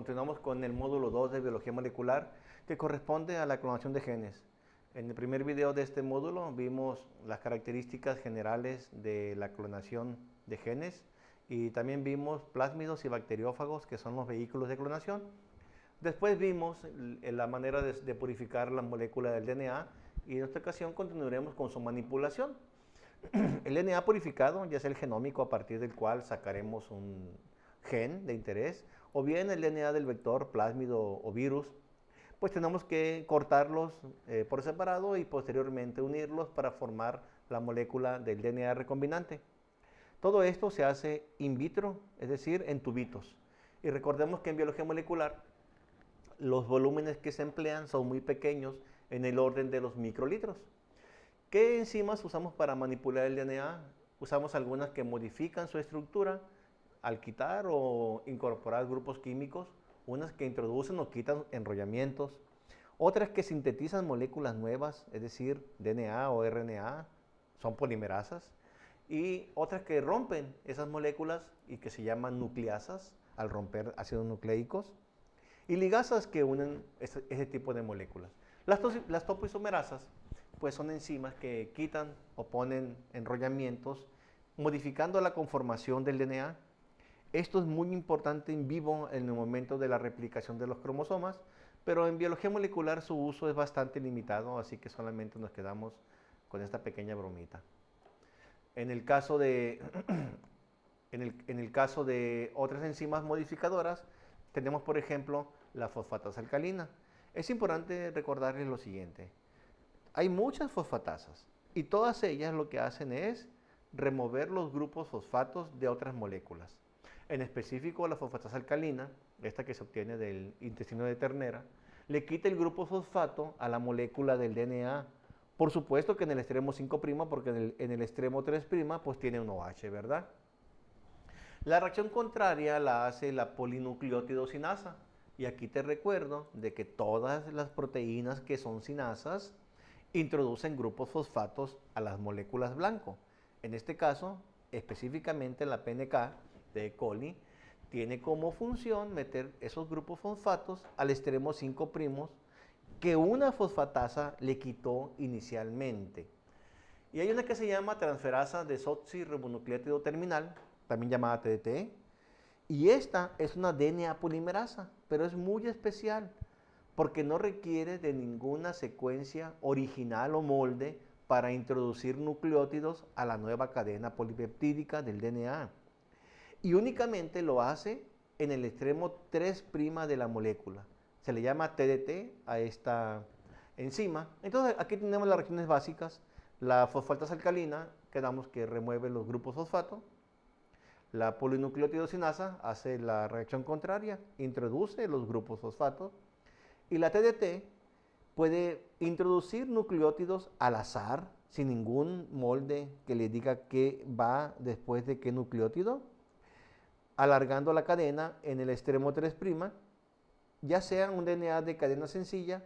Continuamos con el módulo 2 de biología molecular que corresponde a la clonación de genes. En el primer video de este módulo vimos las características generales de la clonación de genes y también vimos plásmidos y bacteriófagos, que son los vehículos de clonación. Después vimos la manera de purificar la molécula del DNA y en esta ocasión continuaremos con su manipulación. El DNA purificado, ya sea el genómico a partir del cual sacaremos un gen de interés, o bien el DNA del vector, plásmido o virus, pues tenemos que cortarlos por separado y posteriormente unirlos para formar la molécula del DNA recombinante. Todo esto se hace in vitro, es decir, en tubitos. Y recordemos que en biología molecular los volúmenes que se emplean son muy pequeños, en el orden de los microlitros. ¿Qué enzimas usamos para manipular el DNA? Usamos algunas que modifican su estructura al quitar o incorporar grupos químicos, unas que introducen o quitan enrollamientos, otras que sintetizan moléculas nuevas, es decir, DNA o RNA, son polimerasas, y otras que rompen esas moléculas y que se llaman nucleasas al romper ácidos nucleicos, y ligasas que unen ese tipo de moléculas. Las topoisomerasas pues son enzimas que quitan o ponen enrollamientos modificando la conformación del DNA. Esto es muy importante en vivo en el momento de la replicación de los cromosomas, pero en biología molecular su uso es bastante limitado, así que solamente nos quedamos con esta pequeña bromita. En el caso de, en el caso de otras enzimas modificadoras, tenemos por ejemplo la fosfatasa alcalina. Es importante recordarles lo siguiente. Hay muchas fosfatasas y todas ellas lo que hacen es remover los grupos fosfatos de otras moléculas. En específico, la fosfatasa alcalina, esta que se obtiene del intestino de ternera, le quita el grupo fosfato a la molécula del DNA. Por supuesto que en el extremo 5', porque en el extremo 3', pues tiene un OH, ¿verdad? La reacción contraria la hace la polinucleotidosinasa. Y aquí te recuerdo de que todas las proteínas que son sinasas introducen grupos fosfatos a las moléculas blanco. En este caso, específicamente la PNK de E. coli, tiene como función meter esos grupos fosfatos al extremo 5' que una fosfatasa le quitó inicialmente. Y hay una que se llama transferasa desoxirribonucleótido terminal, también llamada TDT, y esta es una DNA polimerasa, pero es muy especial porque no requiere de ninguna secuencia original o molde para introducir nucleótidos a la nueva cadena polipeptídica del DNA. Y únicamente lo hace en el extremo 3' de la molécula. Se le llama TDT a esta enzima. Entonces aquí tenemos las reacciones básicas. La fosfatasa alcalina, quedamos que remueve los grupos fosfato. La polinucleotidosinasa hace la reacción contraria, introduce los grupos fosfatos. Y la TDT puede introducir nucleótidos al azar, sin ningún molde que le diga qué va después de qué nucleótido, alargando la cadena en el extremo 3', ya sea un DNA de cadena sencilla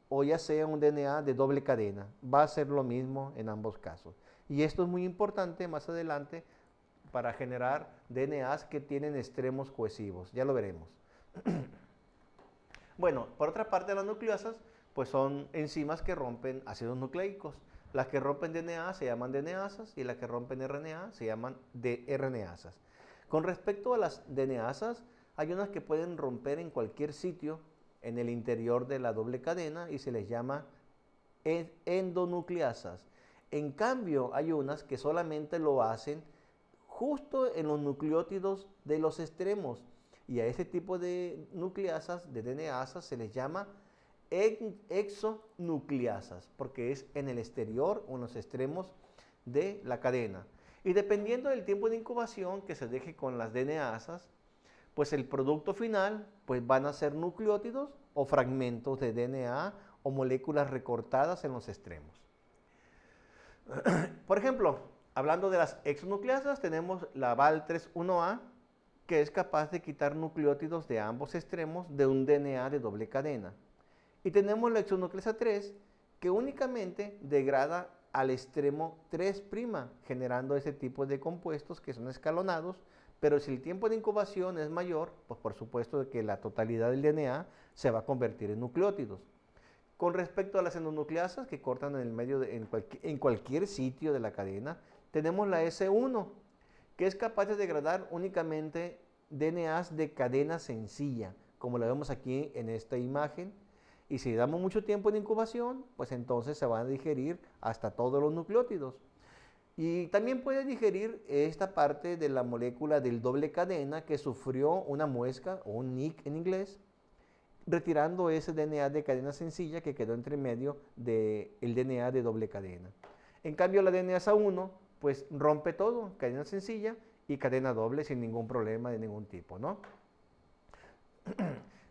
o ya sea un DNA de doble cadena. Va a ser lo mismo en ambos casos. Y esto es muy importante más adelante para generar DNAs que tienen extremos cohesivos. Ya lo veremos. Bueno, por otra parte, las nucleasas pues son enzimas que rompen ácidos nucleicos. Las que rompen DNA se llaman DNAsas y las que rompen RNA se llaman dRNAsas. Con respecto a las DNAsas, hay unas que pueden romper en cualquier sitio en el interior de la doble cadena y se les llama endonucleasas. En cambio, hay unas que solamente lo hacen justo en los nucleótidos de los extremos. Y a ese tipo de nucleasas, de DNAsas, se les llama exonucleasas, porque es en el exterior o en los extremos de la cadena. Y dependiendo del tiempo de incubación que se deje con las DNAsas, pues el producto final pues van a ser nucleótidos o fragmentos de DNA o moléculas recortadas en los extremos. Por ejemplo, hablando de las exonucleasas, tenemos la Val3-1A, que es capaz de quitar nucleótidos de ambos extremos de un DNA de doble cadena. Y tenemos la exonucleasa 3, que únicamente degrada al extremo 3', generando ese tipo de compuestos que son escalonados, Pero si el tiempo de incubación es mayor, pues por supuesto que la totalidad del DNA se va a convertir en nucleótidos. Con respecto a las endonucleasas que cortan en el medio en cualquier sitio de la cadena, tenemos la S1, que es capaz de degradar únicamente DNAs de cadena sencilla, como la vemos aquí en esta imagen. Y si damos mucho tiempo en incubación, pues entonces se van a digerir hasta todos los nucleótidos. Y también puede digerir esta parte de la molécula del doble cadena que sufrió una muesca, o un nick en inglés, retirando ese DNA de cadena sencilla que quedó entre medio del DNA de doble cadena. En cambio, la DNasa 1, pues rompe todo, cadena sencilla y cadena doble sin ningún problema de ningún tipo, ¿no?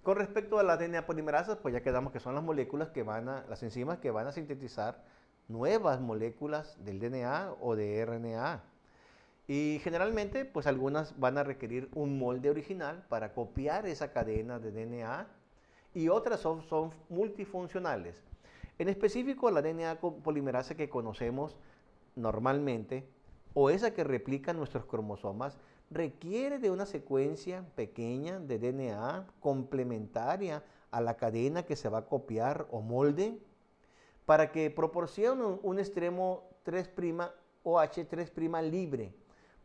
Con respecto a las DNA polimerasas, pues ya quedamos que son las moléculas que las enzimas que van a sintetizar nuevas moléculas del DNA o de RNA. Y generalmente, pues algunas van a requerir un molde original para copiar esa cadena de DNA y otras son multifuncionales. En específico, la DNA polimerasa que conocemos normalmente, o esa que replica nuestros cromosomas, requiere de una secuencia pequeña de DNA complementaria a la cadena que se va a copiar o molde para que proporcione un extremo 3' OH 3' libre,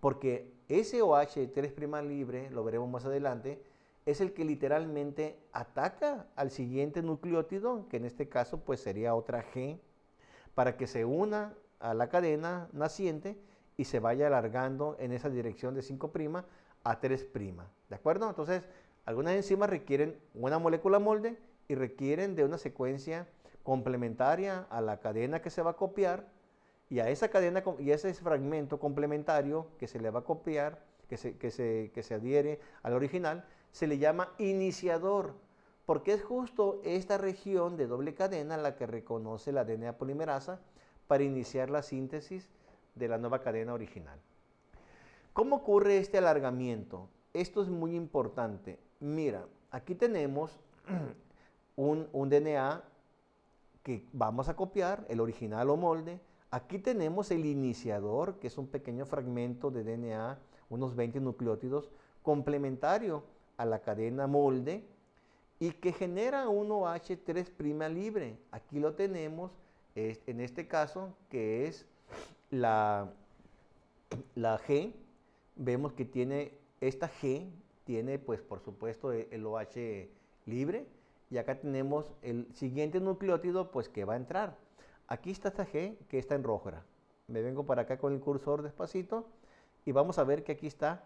porque ese OH 3' libre, lo veremos más adelante, es el que literalmente ataca al siguiente nucleótido, que en este caso pues sería otra G, para que se una a la cadena naciente y se vaya alargando en esa dirección de 5' a 3', ¿de acuerdo? Entonces, algunas enzimas requieren una molécula molde y requieren de una secuencia complementaria a la cadena que se va a copiar y a esa cadena y a ese fragmento complementario que se le va a copiar, que se adhiere al original, se le llama iniciador, porque es justo esta región de doble cadena la que reconoce la DNA polimerasa para iniciar la síntesis de la nueva cadena original. ¿Cómo ocurre este alargamiento? Esto es muy importante. Mira, aquí tenemos un DNA que vamos a copiar, el original o molde. Aquí tenemos el iniciador, que es un pequeño fragmento de DNA, unos 20 nucleótidos, complementario a la cadena molde y que genera un OH 3' libre. Aquí lo tenemos, en este caso, que es la G. Vemos que esta G tiene, pues, por supuesto, el OH libre. Y acá tenemos el siguiente nucleótido, pues, que va a entrar. Aquí está esta G, que está en rojo. Me vengo para acá con el cursor despacito y vamos a ver que aquí está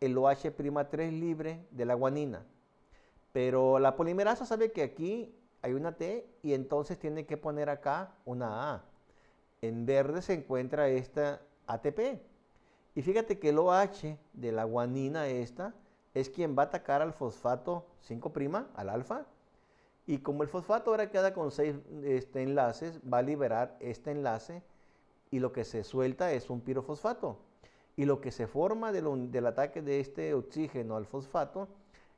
el OH' 3 libre de la guanina. Pero la polimerasa sabe que aquí hay una T y entonces tiene que poner acá una A. En verde se encuentra esta ATP. Y fíjate que el OH de la guanina esta es quien va a atacar al fosfato 5', al alfa. Y como el fosfato ahora queda con 6 enlaces, va a liberar este enlace y lo que se suelta es un pirofosfato. Y lo que se forma del ataque de este oxígeno al fosfato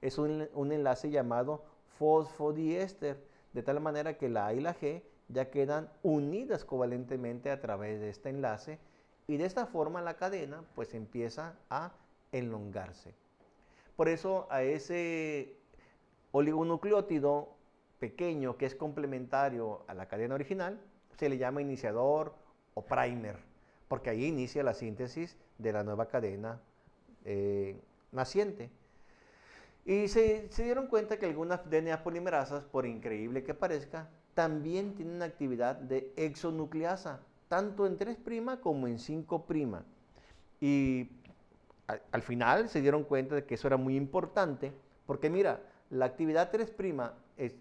es un enlace llamado fosfodiéster, de tal manera que la A y la G ya quedan unidas covalentemente a través de este enlace y de esta forma la cadena pues empieza a elongarse. Por eso a ese oligonucleótido pequeño que es complementario a la cadena original se le llama iniciador o primer, porque ahí inicia la síntesis de la nueva cadena naciente. Y se dieron cuenta que algunas DNA polimerasas, por increíble que parezca, también tienen actividad de exonucleasa, tanto en 3' como en 5'. Y al final se dieron cuenta de que eso era muy importante, porque mira, la actividad 3'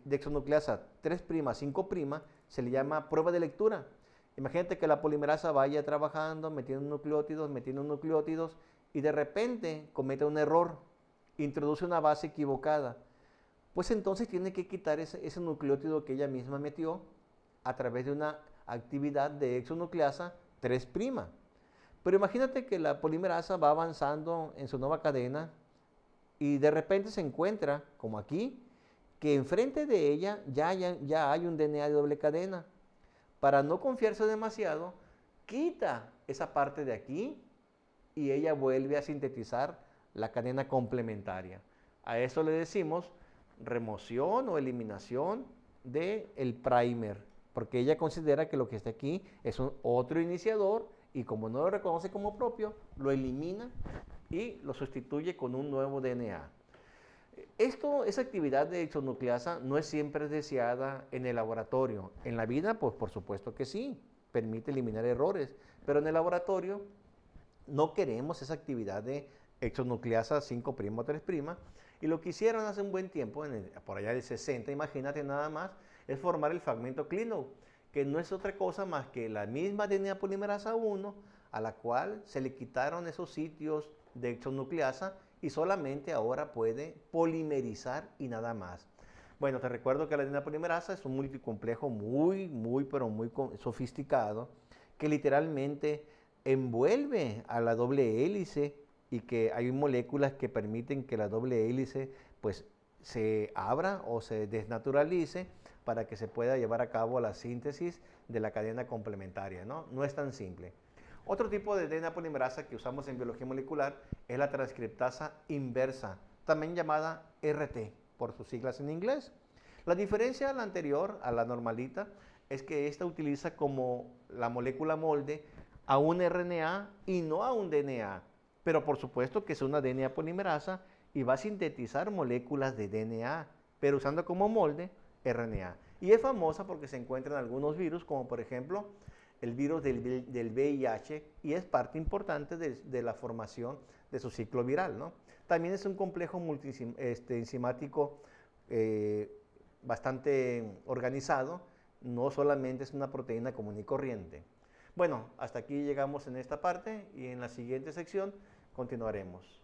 de exonucleasa 3' a 5' se le llama prueba de lectura. Imagínate que la polimerasa vaya trabajando, metiendo nucleótidos, y de repente comete un error, introduce una base equivocada. Pues entonces tiene que quitar ese nucleótido que ella misma metió a través de una actividad de exonucleasa 3'. Pero imagínate que la polimerasa va avanzando en su nueva cadena y de repente se encuentra, como aquí, que enfrente de ella ya hay un DNA de doble cadena. Para no confiarse demasiado, quita esa parte de aquí y ella vuelve a sintetizar la cadena complementaria. A eso le decimos remoción o eliminación del primer, porque ella considera que lo que está aquí es otro iniciador y como no lo reconoce como propio, lo elimina y lo sustituye con un nuevo DNA. Esa actividad de exonucleasa no es siempre deseada en el laboratorio. En la vida, pues por supuesto que sí, permite eliminar errores, pero en el laboratorio no queremos esa actividad de exonucleasa 5' o 3', y lo que hicieron hace un buen tiempo, por allá del 60, imagínate nada más, es formar el fragmento Clino, que no es otra cosa más que la misma DNA polimerasa 1, a la cual se le quitaron esos sitios de exonucleasa y solamente ahora puede polimerizar y nada más. Bueno, te recuerdo que la DNA polimerasa es un multicomplejo muy sofisticado que literalmente envuelve a la doble hélice y que hay moléculas que permiten que la doble hélice pues se abra o se desnaturalice para que se pueda llevar a cabo la síntesis de la cadena complementaria, ¿no? No es tan simple. Otro tipo de DNA polimerasa que usamos en biología molecular es la transcriptasa inversa, también llamada RT por sus siglas en inglés. La diferencia a la anterior, a la normalita, es que esta utiliza como la molécula molde a un RNA y no a un DNA, pero por supuesto que es una DNA polimerasa y va a sintetizar moléculas de DNA, pero usando como molde RNA. Y es famosa porque se encuentra en algunos virus, como por ejemplo el virus del VIH, y es parte importante de la formación de su ciclo viral, ¿no? También es un complejo enzimático bastante organizado, no solamente es una proteína común y corriente. Bueno, hasta aquí llegamos en esta parte y en la siguiente sección continuaremos.